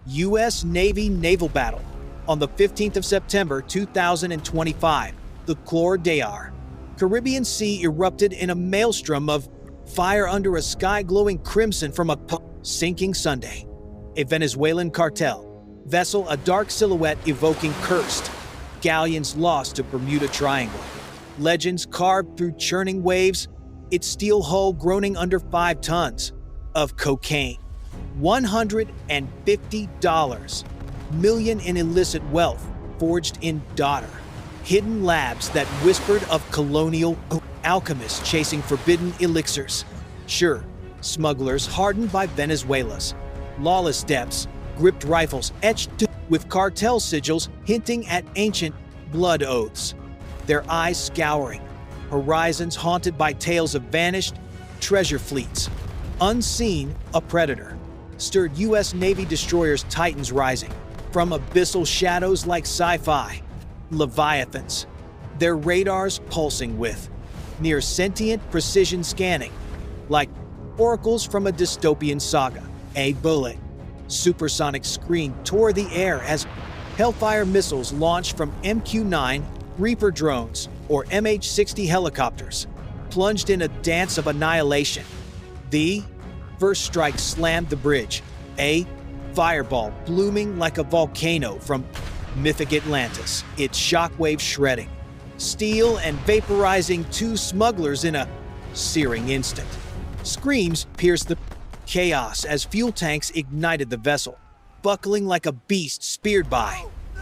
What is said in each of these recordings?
U.S. Navy naval battle. On the 15th of September 2025, the Clore Dayar, Caribbean Sea erupted in a maelstrom of fire under a sky glowing crimson from a sinking Sunday. A Venezuelan cartel vessel, a dark silhouette evoking cursed galleons lost to Bermuda Triangle. Legends carved through churning waves, its steel hull groaning under 5 tons of cocaine. $150 million in illicit wealth forged in daughter. Hidden labs that whispered of colonial alchemists chasing forbidden elixirs. Sure, smugglers hardened by Venezuela's lawless depths, gripped rifles etched with cartel sigils hinting at ancient blood oaths. Their eyes scouring, horizons haunted by tales of vanished treasure fleets. Unseen, a predator stirred U.S. Navy destroyers, titans rising from abyssal shadows like sci-fi leviathans, their radars pulsing with near-sentient precision scanning, like oracles from a dystopian saga. A bullet supersonic scream tore the air as Hellfire missiles launched from MQ-9 Reaper drones or MH-60 helicopters plunged in a dance of annihilation. The first strike slammed the bridge, a fireball blooming like a volcano from mythic Atlantis, its shockwave shredding steel and vaporizing 2 smugglers in a searing instant. Screams pierced the chaos as fuel tanks ignited the vessel, buckling like a beast speared by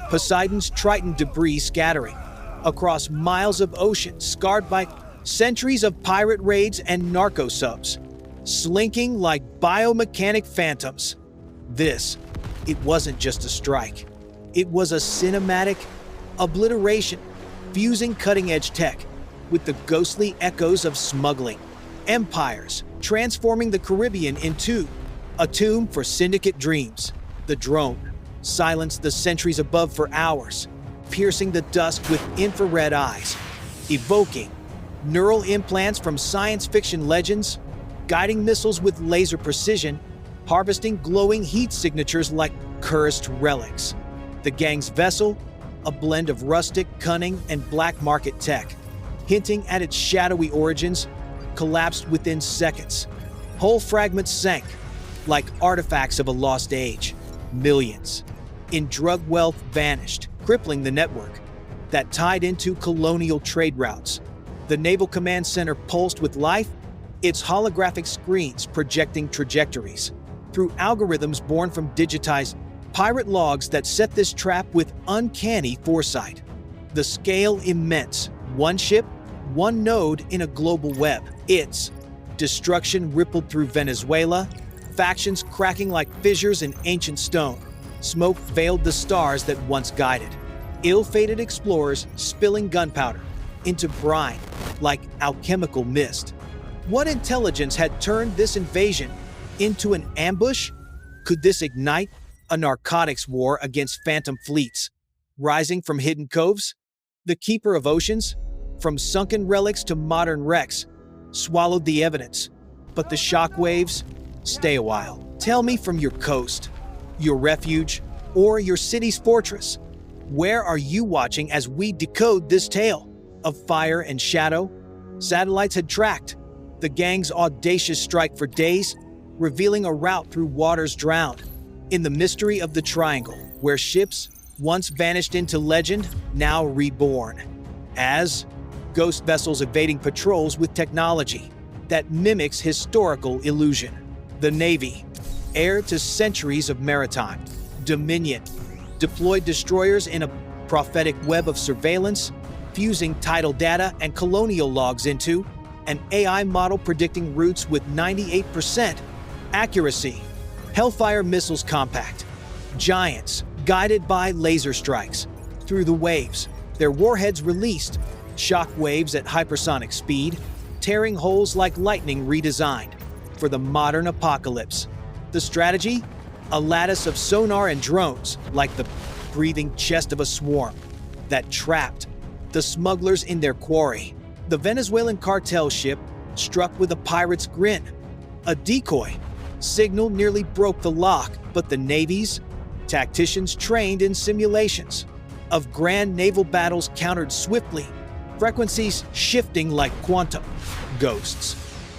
Poseidon's Triton, debris scattering across miles of ocean scarred by centuries of pirate raids and narco subs, slinking like biomechanic phantoms. It wasn't just a strike. It was a cinematic obliteration, fusing cutting-edge tech with the ghostly echoes of smuggling empires, transforming the Caribbean into a tomb for syndicate dreams. The drone silenced the sentries above for hours, piercing the dusk with infrared eyes, evoking neural implants from science fiction legends, guiding missiles with laser precision, harvesting glowing heat signatures like cursed relics. The gang's vessel, a blend of rustic cunning and black market tech, hinting at its shadowy origins, collapsed within seconds. Whole fragments sank like artifacts of a lost age. Millions in drug wealth vanished, crippling the network that tied into colonial trade routes. The Naval Command Center pulsed with life, its holographic screens projecting trajectories through algorithms born from digitized pirate logs that set this trap with uncanny foresight. The scale immense, one ship, one node in a global web. Its destruction rippled through Venezuela, factions cracking like fissures in ancient stone. Smoke veiled the stars that once guided. Ill-fated explorers spilling gunpowder into brine like alchemical mist. What intelligence had turned this invasion into an ambush? Could this ignite a narcotics war against phantom fleets rising from hidden coves? The Keeper of Oceans, from sunken relics to modern wrecks, swallowed the evidence. But the shockwaves stay a while. Tell me, from your coast, your refuge, or your city's fortress, where are you watching as we decode this tale of fire and shadow? Satellites had tracked the gang's audacious strike for days, revealing a route through waters drowned in the mystery of the Triangle, where ships once vanished into legend, now reborn as ghost vessels evading patrols with technology that mimics historical illusion. The Navy, heir to centuries of maritime dominion, deployed destroyers in a prophetic web of surveillance, fusing tidal data and colonial logs into an AI model predicting routes with 98% accuracy. Hellfire missiles compact giants, guided by laser strikes through the waves, their warheads released shock waves at hypersonic speed, tearing holes like lightning redesigned for the modern apocalypse. The strategy? A lattice of sonar and drones, like the breathing chest of a swarm, that trapped the smugglers in their quarry. The Venezuelan cartel ship struck with a pirate's grin. A decoy signal nearly broke the lock, but the Navy's tacticians trained in simulations of grand naval battles countered swiftly, frequencies shifting like quantum ghosts.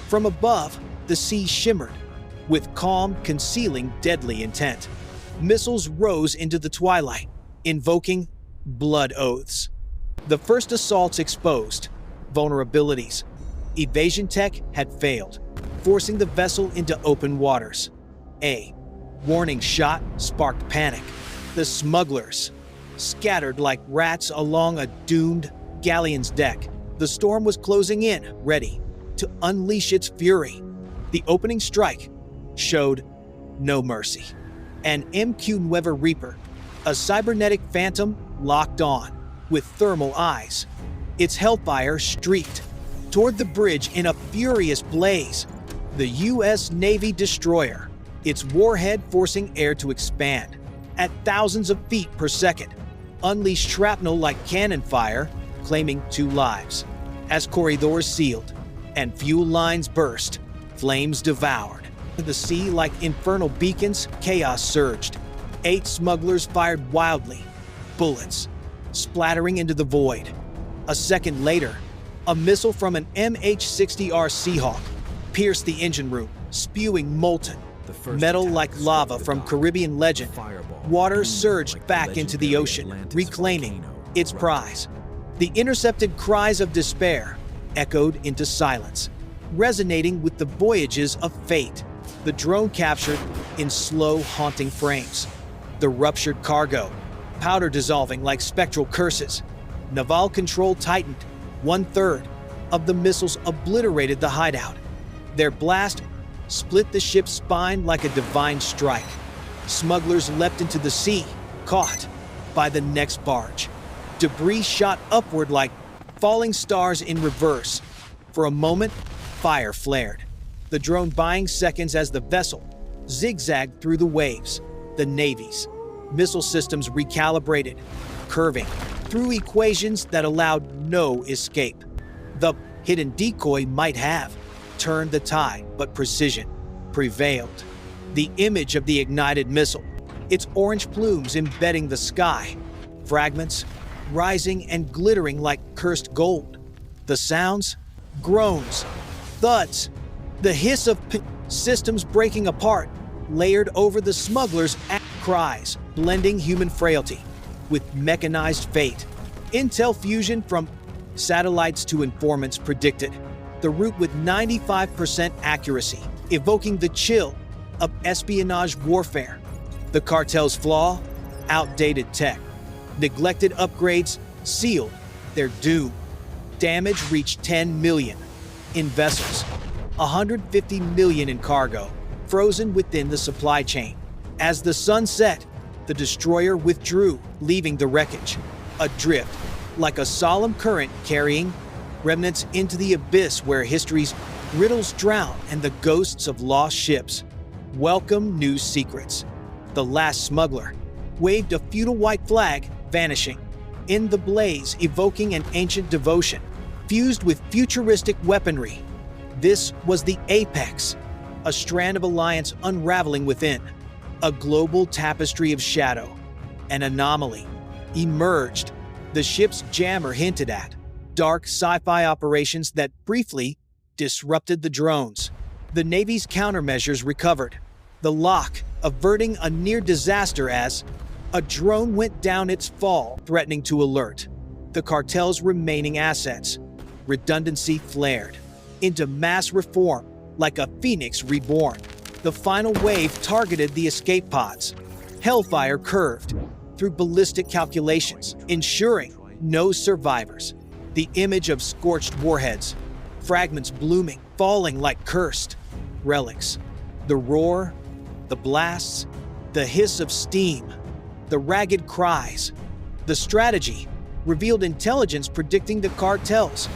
From above, the sea shimmered, with calm concealing deadly intent. Missiles rose into the twilight, invoking blood oaths. The first assaults exposed vulnerabilities. Evasion tech had failed, forcing the vessel into open waters. A warning shot sparked panic. The smugglers scattered like rats along a doomed galleon's deck. The storm was closing in, ready to unleash its fury. The opening strike showed no mercy. An MQ-9 Reaper, a cybernetic phantom locked on, with thermal eyes. Its Hellfire streaked toward the bridge in a furious blaze. The U.S. Navy destroyer, its warhead forcing air to expand at thousands of feet per second, unleashed shrapnel like cannon fire, claiming 2 lives. As corridors sealed and fuel lines burst, flames devoured the sea like infernal beacons. Chaos surged. 8 smugglers fired wildly, bullets splattering into the void. A second later, a missile from an MH-60R Seahawk pierced the engine room, spewing molten metal like lava from Caribbean legend. Water surged back into the ocean, reclaiming its prize. The intercepted cries of despair echoed into silence, resonating with the voyages of fate. The drone captured in slow, haunting frames. The ruptured cargo, powder dissolving like spectral curses. Naval control tightened. 1/3 of the missiles obliterated the hideout. Their blast split the ship's spine like a divine strike. Smugglers leapt into the sea, caught by the next barge. Debris shot upward like falling stars in reverse. For a moment, fire flared, the drone buying seconds as the vessel zigzagged through the waves. The Navy's missile systems recalibrated, curving through equations that allowed no escape. The hidden decoy might have turned the tide, but precision prevailed. The image of the ignited missile, its orange plumes embedding the sky, fragments rising and glittering like cursed gold. The sounds, groans, thuds, the hiss of systems breaking apart, layered over the smugglers' cries, blending human frailty with mechanized fate. Intel fusion from satellites to informants predicted the route with 95% accuracy, evoking the chill of espionage warfare. The cartel's flaw, outdated tech, neglected upgrades sealed their doom. Damage reached 10 million in vessels, 150 million in cargo, frozen within the supply chain. As the sun set, the destroyer withdrew, leaving the wreckage adrift like a solemn current carrying remnants into the abyss where history's riddles drown and the ghosts of lost ships welcome new secrets. The last smuggler waved a feudal white flag, vanishing in the blaze, evoking an ancient devotion fused with futuristic weaponry. This was the apex, a strand of alliance unraveling within. A global tapestry of shadow. An anomaly emerged. The ship's jammer hinted at dark sci-fi operations that briefly disrupted the drones. The Navy's countermeasures recovered, the lock averting a near disaster as a drone went down its fall, threatening to alert the cartel's remaining assets. Redundancy flared into mass reform like a phoenix reborn. The final wave targeted the escape pods. Hellfire curved through ballistic calculations, ensuring no survivors. The image of scorched warheads, fragments blooming, falling like cursed relics. The roar, the blasts, the hiss of steam, the ragged cries. The strategy revealed intelligence predicting the cartels,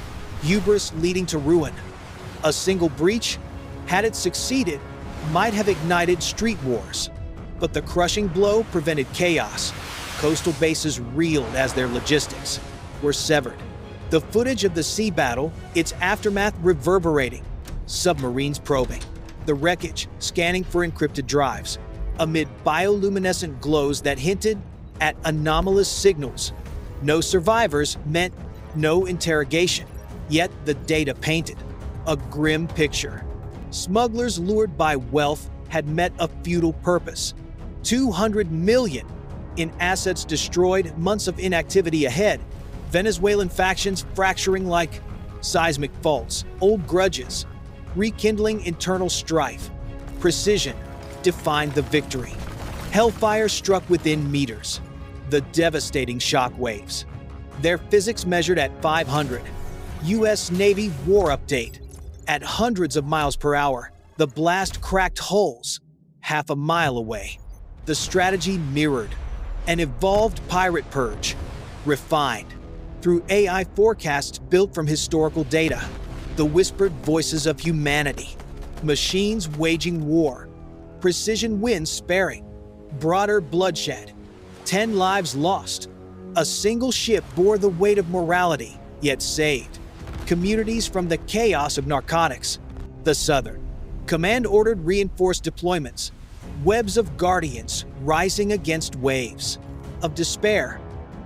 hubris leading to ruin. A single breach, had it succeeded, might have ignited street wars, but the crushing blow prevented chaos. Coastal bases reeled as their logistics were severed. The footage of the sea battle, its aftermath reverberating, submarines probing, the wreckage scanning for encrypted drives. amid bioluminescent glows that hinted at anomalous signals. No survivors meant no interrogation, yet the data painted a grim picture. Smugglers lured by wealth had met a futile purpose. 200 million in assets destroyed, months of inactivity ahead, Venezuelan factions fracturing like seismic faults, old grudges, rekindling internal strife. Precision defined the victory. Hellfire struck within meters, the devastating shock waves. Their physics measured at 500. U.S. Navy war update. At hundreds of miles per hour, the blast cracked hulls half a mile away. The strategy mirrored an evolved pirate purge, refined through AI forecasts built from historical data. The whispered voices of humanity. Machines waging war. Precision winds sparing. Broader bloodshed. 10 lives lost. A single ship bore the weight of morality, yet saved communities from the chaos of narcotics. The Southern Command ordered reinforced deployments. Webs of guardians rising against waves of despair.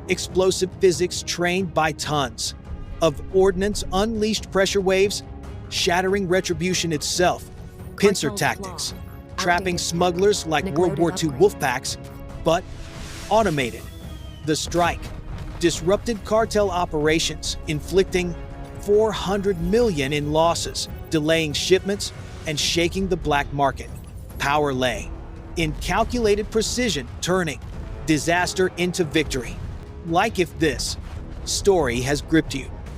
Explosive physics trained by tons of ordnance unleashed pressure waves, shattering retribution itself. Pincer tactics, trapping smugglers like World War II wolf packs, but automated. The strike disrupted cartel operations, inflicting 400 million in losses, delaying shipments and shaking the black market. Power lay in calculated precision, turning disaster into victory. Like if this story has gripped you,